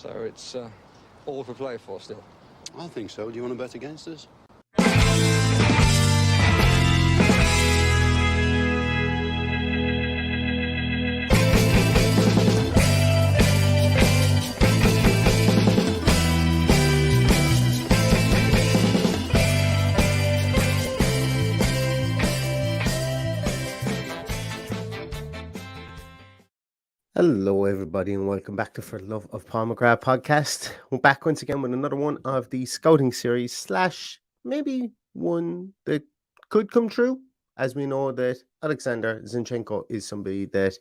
So it's all to play for still. I think so. Do you want to bet against us? Hello, everybody, and welcome back to For Love of Paul McGrath podcast. We're back once again with another one of the scouting series / maybe one that could come true, as we know that Oleksandr Zinchenko is somebody that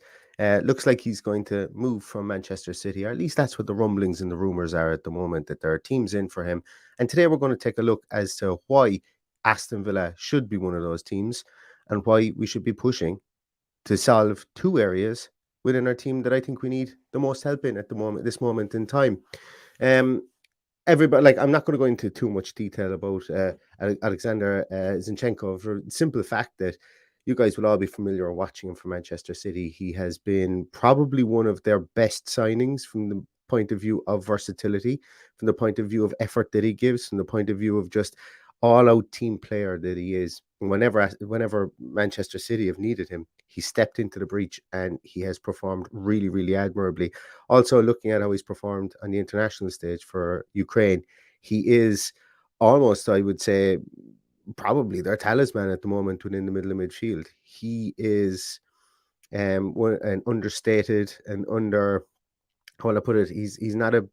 looks like he's going to move from Manchester City, or at least that's what the rumblings and the rumours are at the moment, that there are teams in for him. And today we're going to take a look as to why Aston Villa should be one of those teams and why we should be pushing to solve two areas within our team that I think we need the most help in at this moment in time. Everybody, I'm not going to go into too much detail about Oleksandr Zinchenko, for the simple fact that you guys will all be familiar watching him for Manchester City. He has been probably one of their best signings from the point of view of versatility, from the point of view of effort that he gives, from the point of view of just all-out team player that he is. Whenever Manchester City have needed him, he stepped into the breach and he has performed really, really admirably. Also, looking at how he's performed on the international stage for Ukraine, he is almost, I would say, probably their talisman at the moment within the middle of midfield. He is an understated and how will I put it? He's not a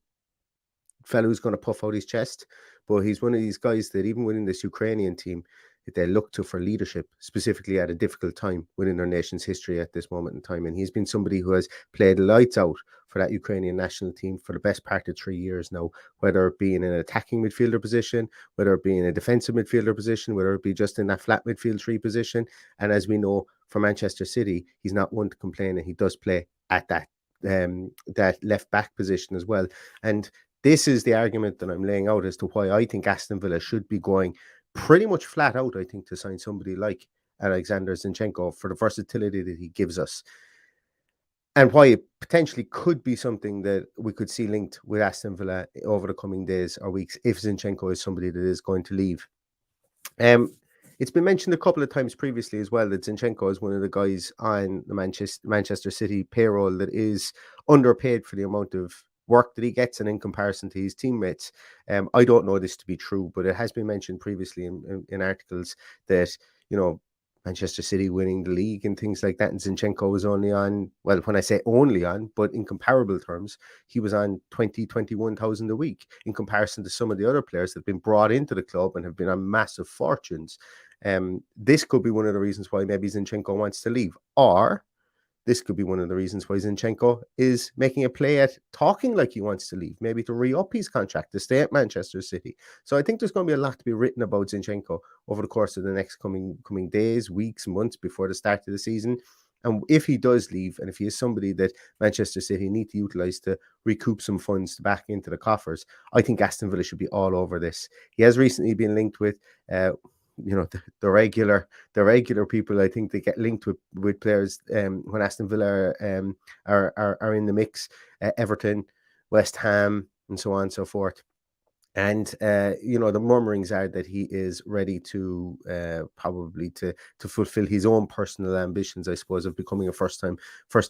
fellow who's going to puff out his chest, but he's one of these guys that even within this Ukrainian team, that they look to for leadership, specifically at a difficult time within their nation's history at this moment in time. And he's been somebody who has played lights out for that Ukrainian national team for the best part of 3 years now, whether it be in an attacking midfielder position, whether it be in a defensive midfielder position, whether it be just in that flat midfield 3 position. And as we know, for Manchester City, he's not one to complain, and he does play at that left back position as well. And this is the argument that I'm laying out as to why I think Aston Villa should be going pretty much flat out, I think, to sign somebody like Oleksandr Zinchenko for the versatility that he gives us, and why it potentially could be something that we could see linked with Aston Villa over the coming days or weeks if Zinchenko is somebody that is going to leave. It's been mentioned a couple of times previously as well that Zinchenko is one of the guys on the Manchester City payroll that is underpaid for the amount of work that he gets and in comparison to his teammates. I don't know this to be true, but it has been mentioned previously in articles that, Manchester City winning the league and things like that, and Zinchenko was only on, well, when I say only on, but in comparable terms, he was on 21,000 a week in comparison to some of the other players that have been brought into the club and have been on massive fortunes. This could be one of the reasons why maybe Zinchenko wants to leave, or this could be one of the reasons why Zinchenko is making a play at talking like he wants to leave, maybe to re-up his contract, to stay at Manchester City. So I think there's going to be a lot to be written about Zinchenko over the course of the next coming days, weeks, months before the start of the season. And if he does leave, and if he is somebody that Manchester City need to utilise to recoup some funds back into the coffers, I think Aston Villa should be all over this. He has recently been linked with the regular people. I think they get linked with players when Aston Villa are in the mix, Everton, West Ham, and so on and so forth. And the murmurings are that he is ready to probably to fulfill his own personal ambitions, I suppose, of becoming a first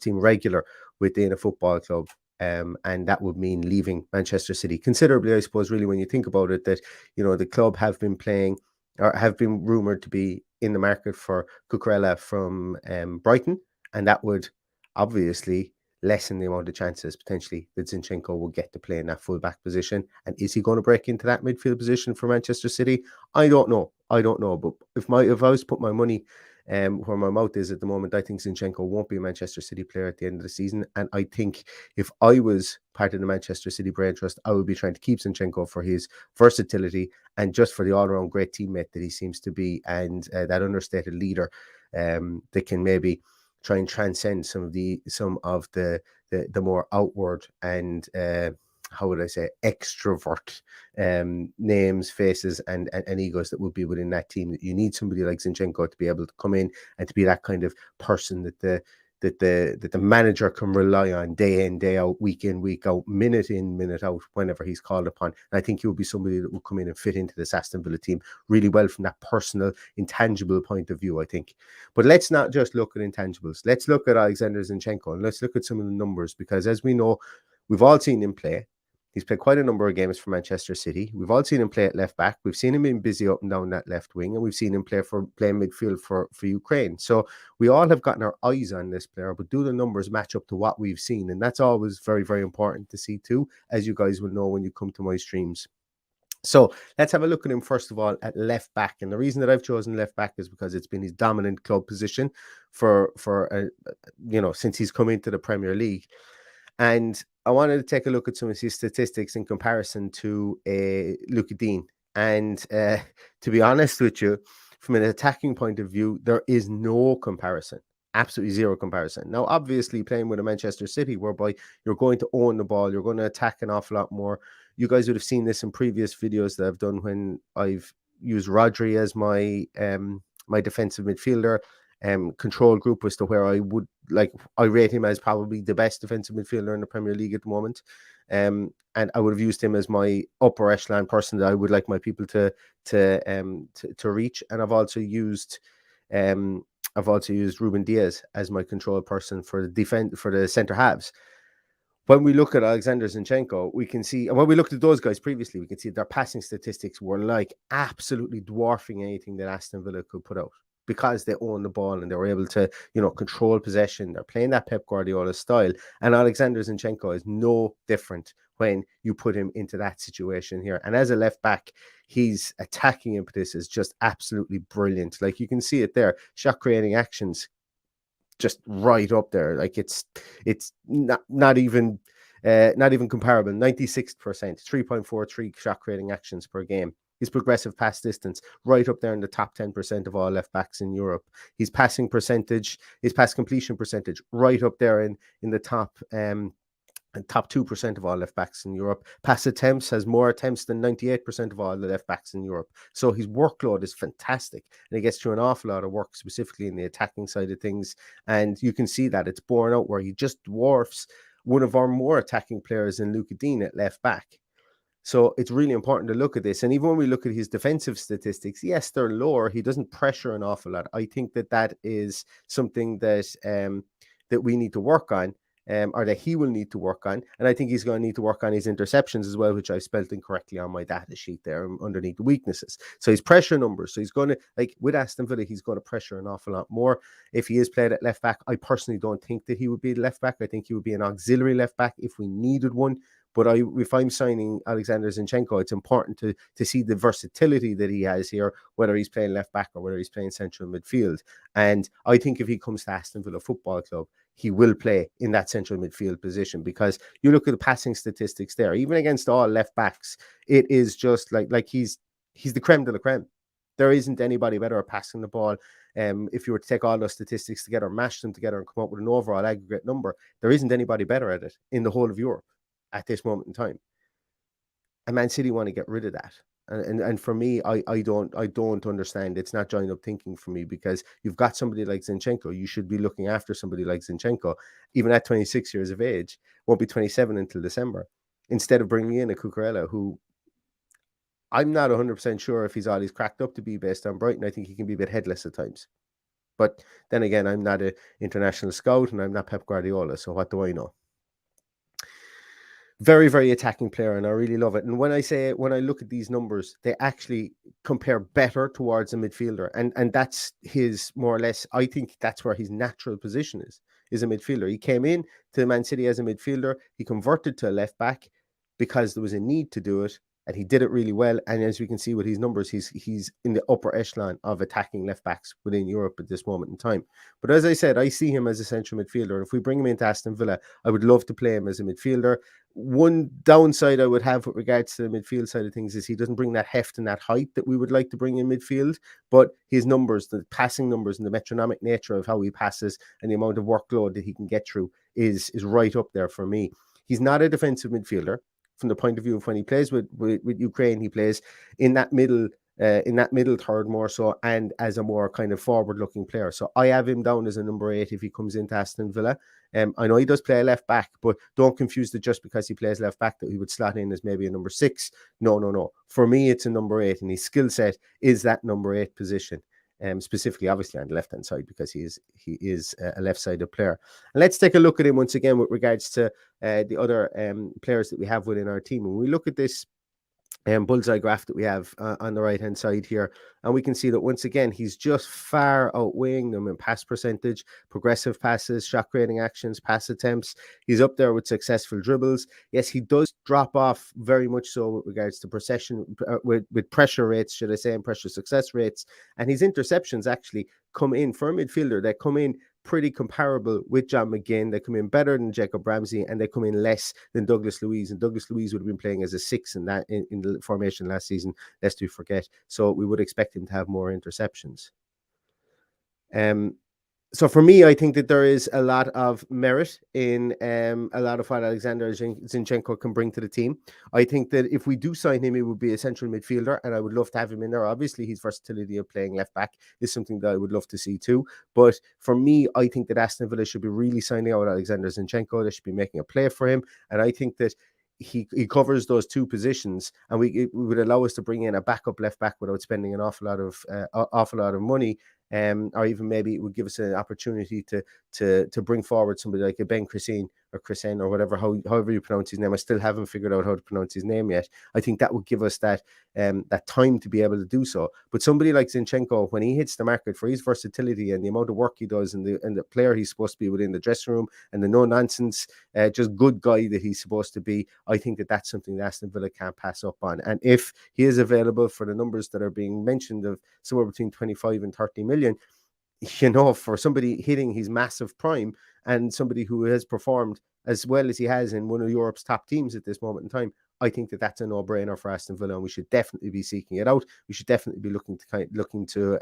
team regular within a football club. And that would mean leaving Manchester City considerably, I suppose, really, when you think about it, that the club have been playing, or have been rumoured to be in the market for Cucurella from Brighton, and that would obviously lessen the amount of chances potentially that Zinchenko will get to play in that full-back position. And is he going to break into that midfield position for Manchester City? I don't know. But if I was to put my money where my mouth is at the moment, I think Zinchenko won't be a Manchester City player at the end of the season. And I think if I was part of the Manchester City Brain Trust, I would be trying to keep Zinchenko for his versatility and just for the all-around great teammate that he seems to be, and that understated leader that can maybe try and transcend some of the more outward and how would I say, extrovert names, faces, and egos that would be within that team. That you need somebody like Zinchenko to be able to come in and to be that kind of person that that the manager can rely on day in, day out, week in, week out, minute in, minute out, whenever he's called upon. And I think he'll be somebody that will come in and fit into this Aston Villa team really well from that personal, intangible point of view, I think. But let's not just look at intangibles. Let's look at Oleksandr Zinchenko and let's look at some of the numbers, because as we know, we've all seen him play. He's played quite a number of games for Manchester City. We've all seen him play at left back. We've seen him being busy up and down that left wing, and we've seen him playing midfield for Ukraine. So we all have gotten our eyes on this player, but do the numbers match up to what we've seen? And that's always very, very important to see too, as you guys will know when you come to my streams. So let's have a look at him first of all at left back. And the reason that I've chosen left back is because it's been his dominant club position for since he's come into the Premier League. And I wanted to take a look at some of his statistics in comparison to Luka Dean. And to be honest with you, from an attacking point of view, there is no comparison. Absolutely zero comparison. Now, obviously, playing with a Manchester City, whereby you're going to own the ball, you're going to attack an awful lot more. You guys would have seen this in previous videos that I've done when I've used Rodri as my my defensive midfielder. Control group as to where I rate him as probably the best defensive midfielder in the Premier League at the moment. And I would have used him as my upper echelon person that I would like my people to reach. And I've also used Ruben Diaz as my control person for the centre halves. When we look at Oleksandr Zinchenko, we can see, and when we looked at those guys previously, we can see their passing statistics were like absolutely dwarfing anything that Aston Villa could put out, because they own the ball and they were able to, control possession. They're playing that Pep Guardiola style. And Oleksandr Zinchenko is no different when you put him into that situation here. And as a left back, his attacking impetus is just absolutely brilliant. Like you can see it there, shot creating actions just right up there. Like it's not even comparable. 96%, 3.43 shot creating actions per game. His progressive pass distance right up there in the top 10% of all left backs in Europe. His passing percentage, his pass completion percentage right up there in the top 2% of all left backs in Europe. Pass attempts, has more attempts than 98% of all the left backs in Europe. So his workload is fantastic, and he gets through an awful lot of work, specifically in the attacking side of things. And you can see that it's borne out where he just dwarfs one of our more attacking players in Luka Dean at left back. So it's really important to look at this. And even when we look at his defensive statistics, yes, they're lower. He doesn't pressure an awful lot. I think that is something that that we need to work on, or that he will need to work on. And I think he's going to need to work on his interceptions as well, which I spelled incorrectly on my data sheet there underneath the weaknesses. So his pressure numbers. So he's going to, like with Aston Villa, he's going to pressure an awful lot more. If he is played at left back, I personally don't think that he would be the left back. I think he would be an auxiliary left back if we needed one. But if I'm signing Oleksandr Zinchenko, it's important to see the versatility that he has here, whether he's playing left back or whether he's playing central midfield. And I think if he comes to Aston Villa Football Club, he will play in that central midfield position, because you look at the passing statistics there, even against all left backs, it is just like he's the creme de la creme. There isn't anybody better at passing the ball. If you were to take all those statistics together, mash them together and come up with an overall aggregate number, there isn't anybody better at it in the whole of Europe at this moment in time. And Man City want to get rid of that. And for me, I don't understand. It's not joined up thinking for me, because you've got somebody like Zinchenko. You should be looking after somebody like Zinchenko, even at 26 years of age, won't be 27 until December, instead of bringing in a Cucurella, who I'm not 100% sure if he's all he's cracked up to be based on Brighton. I think he can be a bit headless at times. But then again, I'm not an international scout and I'm not Pep Guardiola, so what do I know? Very, very attacking player, and I really love it. And when I look at these numbers, they actually compare better towards a midfielder. And that's his, more or less, I think that's where his natural position is a midfielder. He came in to Man City as a midfielder. He converted to a left back because there was a need to do it, and he did it really well. And as we can see with his numbers, he's in the upper echelon of attacking left backs within Europe at this moment in time. But as I said, I see him as a central midfielder. And if we bring him into Aston Villa, I would love to play him as a midfielder. One downside I would have with regards to the midfield side of things is he doesn't bring that heft and that height that we would like to bring in midfield. But his numbers, the passing numbers and the metronomic nature of how he passes and the amount of workload that he can get through is right up there for me. He's not a defensive midfielder. From the point of view of when he plays with Ukraine, he plays in that middle in that middle third more so, and as a more kind of forward-looking player. So I have him down as a number 8 if he comes into Aston Villa. I know he does play left back, but don't confuse it just because he plays left back that he would slot in as maybe a number 6. No. For me, it's a number 8, and his skill set is that number 8 position. Specifically, obviously, on the left-hand side because he is a left-sided player. And let's take a look at him once again with regards to the other players that we have within our team. When we look at this bullseye graph that we have on the right hand side here, and we can see that once again he's just far outweighing them in pass percentage, progressive passes, shot creating actions, pass attempts. He's up there with successful dribbles. Yes, he does drop off very much so with regards to possession, with pressure rates, should I say, and pressure success rates. And his interceptions actually come in for a midfielder. They come in pretty comparable with John McGinn. They come in better than Jacob Ramsey, and they come in less than Douglas Luiz. And Douglas Luiz would have been playing as a 6 in that in the formation last season, lest we forget. So we would expect him to have more interceptions. So for me, I think that there is a lot of merit in a lot of what Oleksandr Zinchenko can bring to the team. I think that if we do sign him, he would be a central midfielder, and I would love to have him in there. Obviously, his versatility of playing left back is something that I would love to see too. But for me, I think that Aston Villa should be really signing out Oleksandr Zinchenko. They should be making a play for him, and I think that he covers those two positions, and it would allow us to bring in a backup left back without spending an awful lot of money. Or even maybe it would give us an opportunity to bring forward somebody like a Ben Christine or Chrisen or whatever, however you pronounce his name. I still haven't figured out how to pronounce his name yet. I think that would give us that time to be able to do so. But somebody like Zinchenko, when he hits the market for his versatility and the amount of work he does and the player he's supposed to be within the dressing room and the no-nonsense, just good guy that he's supposed to be, I think that that's something that Aston Villa can't pass up on. And if he is available for the numbers that are being mentioned of somewhere between 25 and 30 million, for somebody hitting his massive prime and somebody who has performed as well as he has in one of Europe's top teams at this moment in time, I think that that's a no-brainer for Aston Villa, and we should definitely be seeking it out. We should definitely be looking to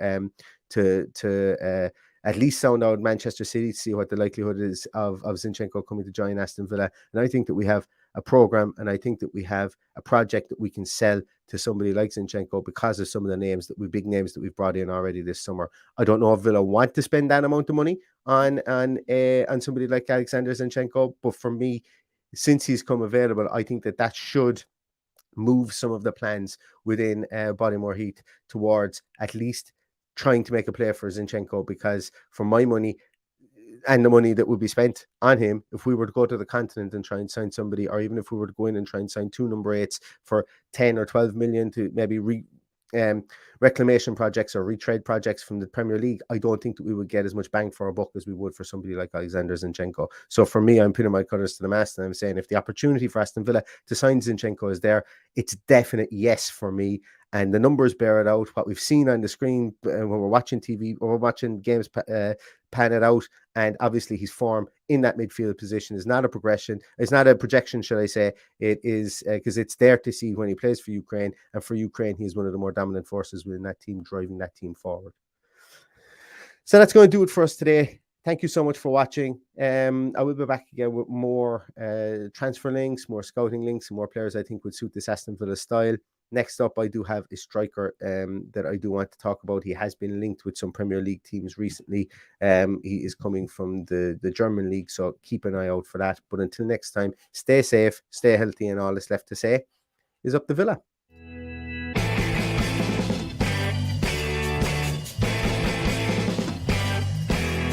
at least sound out Manchester City to see what the likelihood is of Zinchenko coming to join Aston Villa. And I think that we have a program, and I think that we have a project that we can sell to somebody like Zinchenko because of some of the big names that we've brought in already this summer. I don't know if Villa want to spend that amount of money on somebody like Oleksandr Zinchenko, but for me, since he's come available, I think that should move some of the plans within Bodymore Heath towards at least trying to make a play for Zinchenko, because for my money and the money that would be spent on him, if we were to go to the continent and try and sign somebody, or even if we were to go in and try and sign 2 number 8s for 10 or 12 million to maybe reclamation projects or retrade projects from the Premier League, I don't think that we would get as much bang for our buck as we would for somebody like Oleksandr Zinchenko. So for me, I'm putting my colours to the mast, and I'm saying if the opportunity for Aston Villa to sign Zinchenko is there, it's definite yes for me. And the numbers bear it out. What we've seen on the screen when we're watching TV or we're watching games pan it out, and obviously his form in that midfield position is not a progression. It's not a projection, should I say. It is because it's there to see when he plays for Ukraine, and for Ukraine, he's one of the more dominant forces within that team, driving that team forward. So that's going to do it for us today. Thank you so much for watching. I will be back again with more transfer links, more scouting links, and more players I think would suit this Aston Villa style. Next up, I do have a striker that I do want to talk about. He has been linked with some Premier League teams recently. He is coming from the German league, so keep an eye out for that. But until next time, stay safe, stay healthy, and all that's left to say is up the Villa.